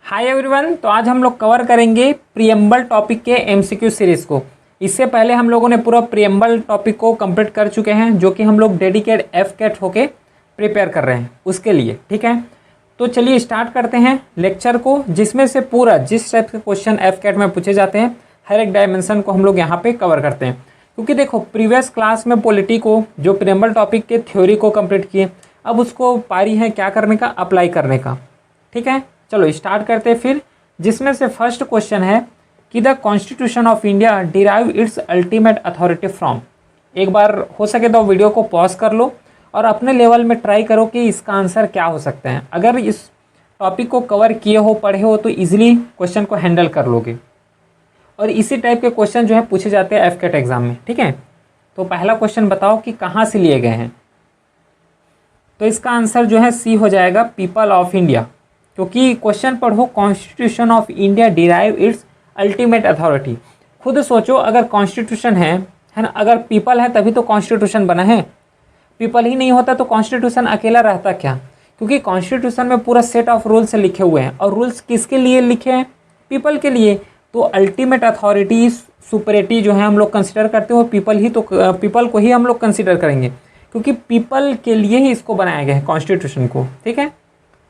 Hi everyone. तो आज हम लोग कवर करेंगे प्रीएम्बल टॉपिक के एमसीक्यू सीरीज़ को। इससे पहले हम लोगों ने पूरा प्रीएम्बल टॉपिक को कंप्लीट कर चुके हैं, जो कि हम लोग डेडिकेट एफकेट होके प्रिपेयर कर रहे हैं उसके लिए। ठीक है, तो चलिए स्टार्ट करते हैं लेक्चर को, जिसमें से पूरा जिस टाइप के क्वेश्चन एफकेट में पूछे जाते हैं हर एक डायमेंशन को हम लोग यहाँ पे कवर करते हैं। क्योंकि देखो, प्रीवियस क्लास में पॉलिटी को जो प्रीएम्बल टॉपिक के थ्योरी को कंप्लीट किए, अब उसको पारी है क्या करने का, अप्लाई करने का। ठीक है, चलो स्टार्ट करते हैं फिर, जिसमें से फर्स्ट क्वेश्चन है कि the constitution of India derive it's ultimate authority from. एक बार हो सके तो वीडियो को पॉज कर लो और अपने लेवल में ट्राई करो कि इसका आंसर क्या हो सकता है। अगर इस टॉपिक को कवर किए हो, पढ़े हो, तो ईजिली क्वेश्चन को हैंडल कर लोगे। और इसी टाइप के क्वेश्चन जो है पूछे जाते हैं एफकेट एग्जाम में। ठीक है, तो पहला क्वेश्चन बताओ कि कहाँ से लिए गए हैं। तो इसका आंसर जो है सी हो जाएगा, पीपल ऑफ इंडिया। क्योंकि क्वेश्चन पढ़ो, constitution of India derive it's ultimate authority. खुद सोचो, अगर कॉन्स्टिट्यूशन है ना, अगर पीपल है तभी तो कॉन्स्टिट्यूशन बना है। पीपल ही नहीं होता तो कॉन्स्टिट्यूशन अकेला रहता क्या? क्योंकि कॉन्स्टिट्यूशन में पूरा सेट ऑफ रूल्स लिखे हुए हैं, और रूल्स किसके लिए लिखे हैं? पीपल के लिए। तो अल्टीमेट अथॉरिटी सुपरेटी जो है हम लोग कंसिडर करते हो पीपल ही, तो पीपल को ही हम लोग कंसिडर करेंगे, क्योंकि पीपल के लिए ही इसको बनाया गया है कॉन्स्टिट्यूशन को। ठीक है,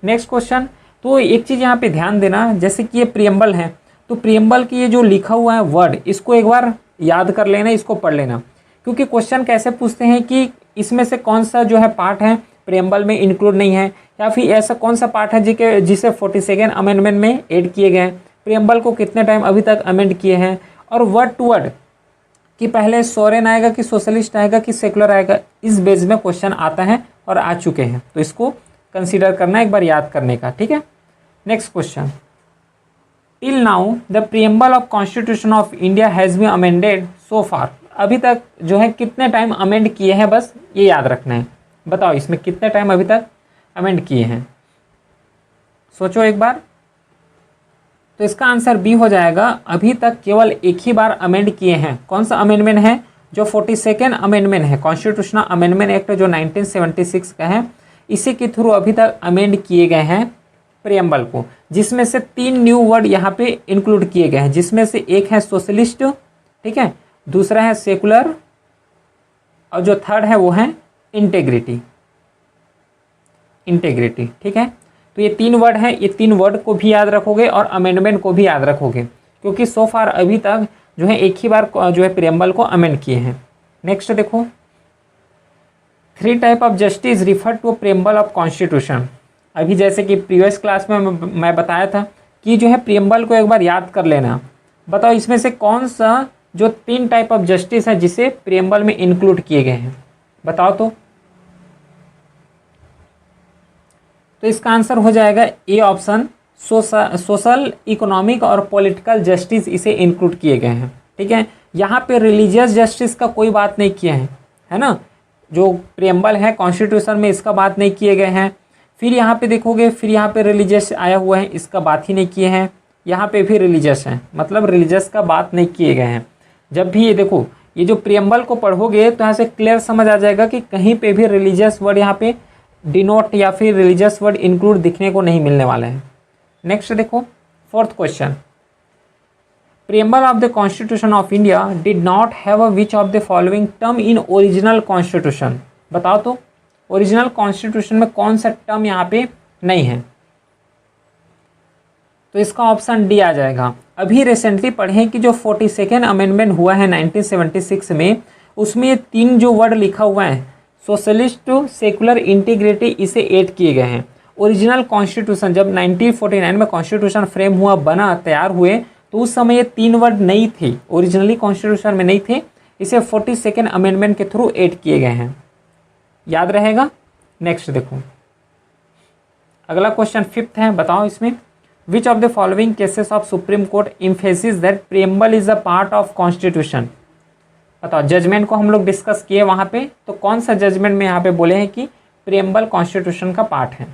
नेक्स्ट क्वेश्चन। तो एक चीज़ यहाँ पे ध्यान देना, जैसे कि ये प्रीएम्बल है, तो प्रीएम्बल की ये जो लिखा हुआ है वर्ड, इसको एक बार याद कर लेना, इसको पढ़ लेना। क्योंकि क्वेश्चन कैसे पूछते हैं कि इसमें से कौन सा जो है पार्ट है प्रीएम्बल में इंक्लूड नहीं है, या फिर ऐसा कौन सा पार्ट है जिसे 42nd अमेंडमेंट में ऐड किए गए हैं, प्रीएम्बल को कितने टाइम अभी तक अमेंड किए हैं, और वर्ड टू वर्ड कि पहले सोरेन आएगा कि सोशलिस्ट आएगा कि सेकुलर आएगा, इस बेस में क्वेश्चन आता है और आ चुके हैं। तो इसको कंसीडर करना, एक बार याद करने का। ठीक है, next question. Till now the preamble of constitution of India has been amended so far. अभी तक जो है कितने टाइम अमेंड किए हैं, बस ये याद रखना है। बताओ इसमें कितने टाइम अभी तक अमेंड किए हैं, सोचो एक बार। तो इसका आंसर बी हो जाएगा, अभी तक केवल एक ही बार अमेंड किए हैं। कौन सा अमेंडमेंट है? जो 42nd अमेंडमेंट है, कॉन्स्टिट्यूशनल अमेंडमेंट एक्ट जो 1976 का है, इसी के थ्रू अभी तक अमेंड किए गए हैं प्रीएम्बल को, जिसमें से 3 न्यू वर्ड यहाँ पे इंक्लूड किए गए हैं, जिसमें से एक है सोशलिस्ट, ठीक है, दूसरा है सेकुलर, और जो थर्ड है वो है इंटेग्रिटी। ठीक है, तो ये 3 वर्ड है, ये 3 वर्ड को भी याद रखोगे और अमेंडमेंट को भी याद रखोगे, क्योंकि सो फार अभी तक जो है एक ही बार जो है प्रीएम्बल को अमेंड किए हैं। नेक्स्ट देखो, 3 type of justice refer to preamble of constitution. अभी जैसे कि प्रीवियस क्लास में मैं बताया था कि जो है प्रीएम्बल को एक बार याद कर लेना। बताओ इसमें से कौन सा जो 3 टाइप ऑफ जस्टिस है जिसे प्रीएम्बल में इंक्लूड किए गए हैं, बताओ। तो इसका आंसर हो जाएगा ए ऑप्शन, सोशल, इकोनॉमिक और पॉलिटिकल जस्टिस इसे इंक्लूड किए गए हैं। ठीक है, यहाँ पे रिलीजियस जस्टिस का कोई बात नहीं किया है ना, जो प्रीएम्बल है कॉन्स्टिट्यूशन में इसका बात नहीं किए गए हैं। फिर यहाँ पे देखोगे, फिर यहाँ पे रिलीजियस आया हुआ है, इसका बात ही नहीं किए हैं। यहाँ पे भी रिलीजियस है, मतलब रिलीजियस का बात नहीं किए गए हैं। जब भी ये देखो, ये जो प्रीएम्बल को पढ़ोगे तो यहाँ से क्लियर समझ आ जाएगा कि कहीं पे भी रिलीजियस वर्ड यहाँ पे डिनोट या फिर रिलीजियस वर्ड इंक्लूड दिखने को नहीं मिलने वाला है। नेक्स्ट देखो, 4th question. Preamble of the constitution of India did not have a which of the following term in original constitution. बताओ तो ओरिजिनल कॉन्स्टिट्यूशन में कौन सा टर्म यहाँ पे नहीं है? तो इसका ऑप्शन डी आ जाएगा। अभी रिसेंटली पढ़ें कि जो 42nd अमेंडमेंट हुआ है 1976 में, उसमें ये 3 जो वर्ड लिखा हुआ है, सोशलिस्ट, सेकुलर, इंटीग्रिटी, इसे ऐड किए गए हैं। ओरिजिनल कॉन्स्टिट्यूशन जब 1949 में कॉन्स्टिट्यूशन फ्रेम हुआ, बना, तैयार हुए, तो उस समय ये 3 वर्ड नहीं थे, ओरिजिनली कॉन्स्टिट्यूशन में नहीं थे, इसे 42nd अमेंडमेंट के थ्रू ऐड किए गए हैं। याद रहेगा। नेक्स्ट देखो, अगला क्वेश्चन 5th है। बताओ इसमें, विच of the following cases of supreme court emphasis that preamble is a part of constitution. बताओ, जजमेंट को हम लोग डिस्कस किए वहाँ पे, तो कौन सा जजमेंट में यहाँ पे बोले हैं कि प्रीएम्बल कॉन्स्टिट्यूशन का पार्ट है?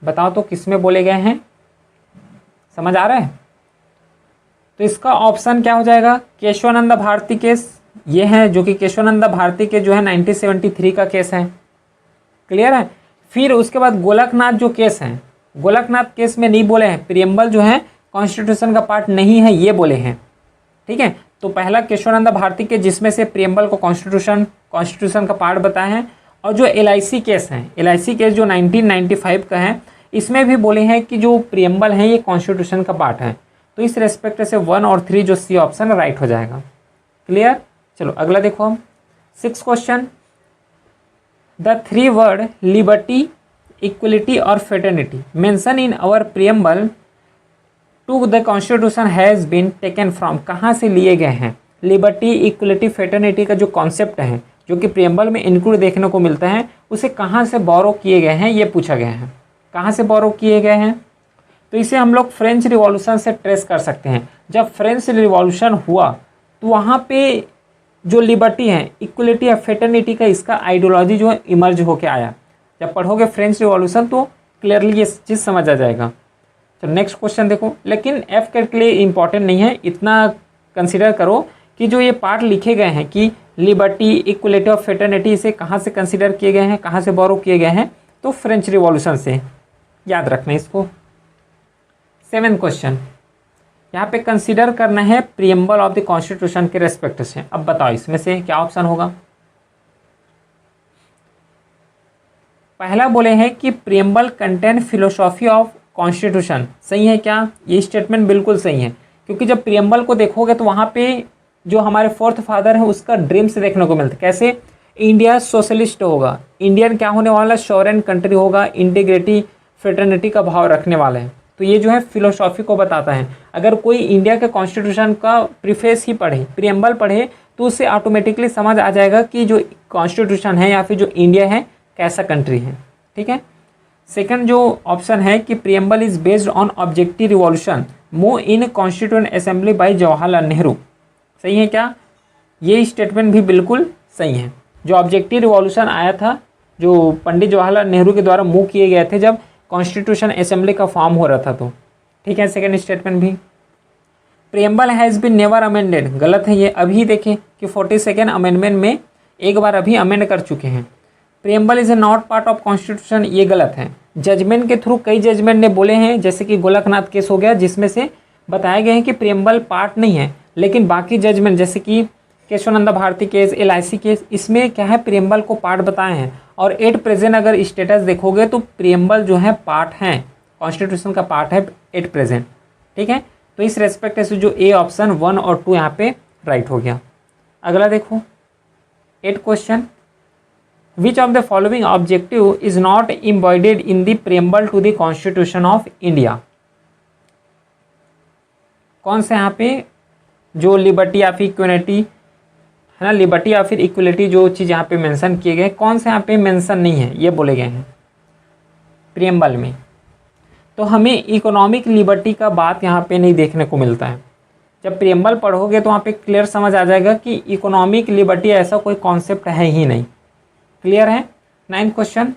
बताओ तो किसमें बोले गए हैं, समझ आ रहा है? तो इसका ऑप्शन क्या हो जाएगा? केशवानंद भारती केस ये है जो कि केशवानंद भारती के जो है 1973 का केस है। क्लियर है। फिर उसके बाद गोलकनाथ जो केस है, गोलकनाथ केस में नहीं बोले हैं प्रियम्बल जो है कॉन्स्टिट्यूशन का पार्ट नहीं है, ये बोले हैं। ठीक है, तो पहला केशवानंद भारती के जिसमें से प्रियम्बल को कॉन्स्टिट्यूशन का पार्ट बताए हैं। और जो LIC केस है, LIC केस जो 1995 का है, इसमें भी बोले हैं कि जो प्रियम्बल है ये कॉन्स्टिट्यूशन का पार्ट है। तो इस रेस्पेक्ट से 1 और 3 जो C ऑप्शन राइट हो जाएगा। क्लियर। चलो अगला देखो हम 6 question. The 3 word liberty, equality और fraternity mention in our preamble to the constitution has been taken from, कहाँ से लिए गए हैं? लिबर्टी, इक्वलिटी, फ्रेटर्निटी का जो कॉन्सेप्ट है जो कि प्रियम्बल में इंक्लूड देखने को मिलता है, उसे कहाँ से बोरो किए गए हैं ये पूछा गया है। कहाँ से बोरो किए गए हैं? तो इसे हम लोग फ्रेंच रिवॉल्यूशन से ट्रेस कर सकते हैं। जब फ्रेंच रिवॉल्यूशन हुआ तो वहाँ पे जो लिबर्टी है, इक्वलिटी या फ्रेटर्निटी का इसका आइडियोलॉजी जो है इमर्ज होके आया। जब पढ़ोगे फ्रेंच रिवॉल्यूशन तो क्लियरली ये चीज़ समझ आ जाएगा। तो नेक्स्ट क्वेश्चन देखो, लेकिन एफ के लिए इंपॉर्टेंट नहीं है, इतना कंसिडर करो कि जो ये पार्ट लिखे गए हैं कि लिबर्टी, इक्वलिटी और फ्रेटर्निटी, इसे कहाँ से कंसिडर किए गए हैं, कहाँ से बोरो किए गए हैं? तो फ्रेंच रिवॉल्यूशन से। याद रखना इसको। 7 क्वेश्चन, यहाँ पे कंसिडर करना है प्रियम्बल ऑफ द कॉन्स्टिट्यूशन के रेस्पेक्ट से। अब बताओ इसमें से क्या ऑप्शन होगा? पहला बोले हैं कि preamble contain philosophy of constitution. सही है क्या? ये स्टेटमेंट बिल्कुल सही है, क्योंकि जब प्रियम्बल को देखोगे तो वहाँ पे जो हमारे फोर्थ फादर है उसका ड्रीम्स देखने को मिलता है। कैसे? इंडिया सोशलिस्ट होगा, इंडियन क्या होने वाला? सॉवरेन कंट्री होगा, इंटीग्रिटी, फ्रेटर्निटी का भाव रखने वाले हैं। तो ये जो है फिलोसॉफी को बताता है। अगर कोई इंडिया के कॉन्स्टिट्यूशन का प्रीफेस ही पढ़े, प्रियम्बल पढ़े, तो उससे ऑटोमेटिकली समझ आ जाएगा कि जो कॉन्स्टिट्यूशन है या फिर जो इंडिया है कैसा कंट्री है। ठीक है। सेकंड जो ऑप्शन है कि preamble is based on objective revolution move in constituent assembly bye Jawaharlal Nehru. सही है क्या? ये स्टेटमेंट भी बिल्कुल सही है। जो ऑब्जेक्टिव रिवॉल्यूशन आया था, जो पंडित जवाहरलाल नेहरू के द्वारा मूव किए गए थे जब कॉन्स्टिट्यूशन असेंबली का फॉर्म हो रहा था, तो ठीक है। सेकंड स्टेटमेंट भी preamble has been never amended, गलत है ये। अभी देखें कि 42nd अमेंडमेंट में एक बार अभी अमेंड कर चुके हैं। Preamble is a not part of constitution, ये गलत है। जजमेंट के थ्रू कई जजमेंट ने बोले हैं, जैसे कि गोलकनाथ केस हो गया जिसमें से बताया गया है कि प्रियम्बल पार्ट नहीं है, लेकिन बाकी जजमेंट जैसे कि Kesavananda Bharati case, LIC case, इसमें क्या है प्रियम्बल को पार्ट बताए हैं। और एट प्रेजेंट अगर स्टेटस देखोगे तो प्रियम्बल जो है पार्ट है, कॉन्स्टिट्यूशन का पार्ट है एट प्रेजेंट। ठीक है। तो इस रेस्पेक्ट से जो ए ऑप्शन 1 और 2 यहाँ पे राइट हो गया। अगला देखो 8 question, which of the following objective is not embodied in the preamble to the constitution of India? कौन से यहाँ पे जो लिबर्टी या फिर इक्वलिटी है ना, लिबर्टी या फिर इक्वलिटी जो चीज़ यहाँ पे मेंशन किए गए, कौन से यहाँ पे मेंशन नहीं है ये बोले गए हैं प्रियम्बल में? तो हमें इकोनॉमिक लिबर्टी का बात यहाँ पे नहीं देखने को मिलता है। जब प्रियम्बल पढ़ोगे तो वहाँ पे क्लियर समझ आ जाएगा कि इकोनॉमिक लिबर्टी ऐसा कोई कॉन्सेप्ट है ही नहीं। क्लियर है। 9th question,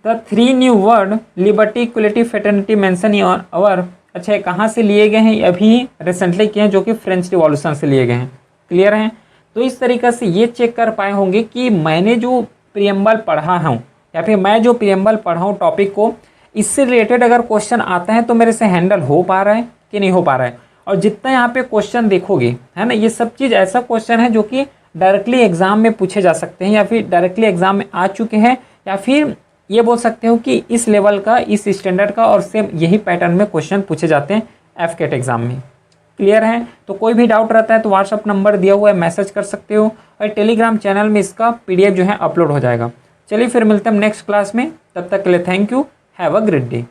the 3 new word liberty, equality, fraternity mention in our, अच्छा कहाँ से लिए गए हैं? अभी रिसेंटली किए हैं, जो कि फ्रेंच रिवॉल्यूशन से लिए गए हैं। क्लियर है। तो इस तरीक़े से ये चेक कर पाए होंगे कि मैंने जो प्रियम्बल पढ़ा हूँ या फिर मैं जो प्रियम्बल पढ़ा हूँ टॉपिक को, इससे रिलेटेड अगर क्वेश्चन आता है तो मेरे से हैंडल हो पा रहा है कि नहीं हो पा रहा है। और जितना यहाँ पे क्वेश्चन देखोगे है ना, ये सब चीज़ ऐसा क्वेश्चन है जो कि डायरेक्टली एग्जाम में पूछे जा सकते हैं या फिर डायरेक्टली एग्जाम में आ चुके हैं, या फिर ये बोल सकते हो कि इस लेवल का, इस स्टैंडर्ड का, और सेम यही पैटर्न में क्वेश्चन पूछे जाते हैं FCAT एग्जाम में। क्लियर है। तो कोई भी डाउट रहता है तो व्हाट्सअप नंबर दिया हुआ है, मैसेज कर सकते हो, और टेलीग्राम चैनल में इसका PDF जो है अपलोड हो जाएगा। चलिए फिर मिलते हैं नेक्स्ट क्लास में, तब तक के लिए thank you, have a great day.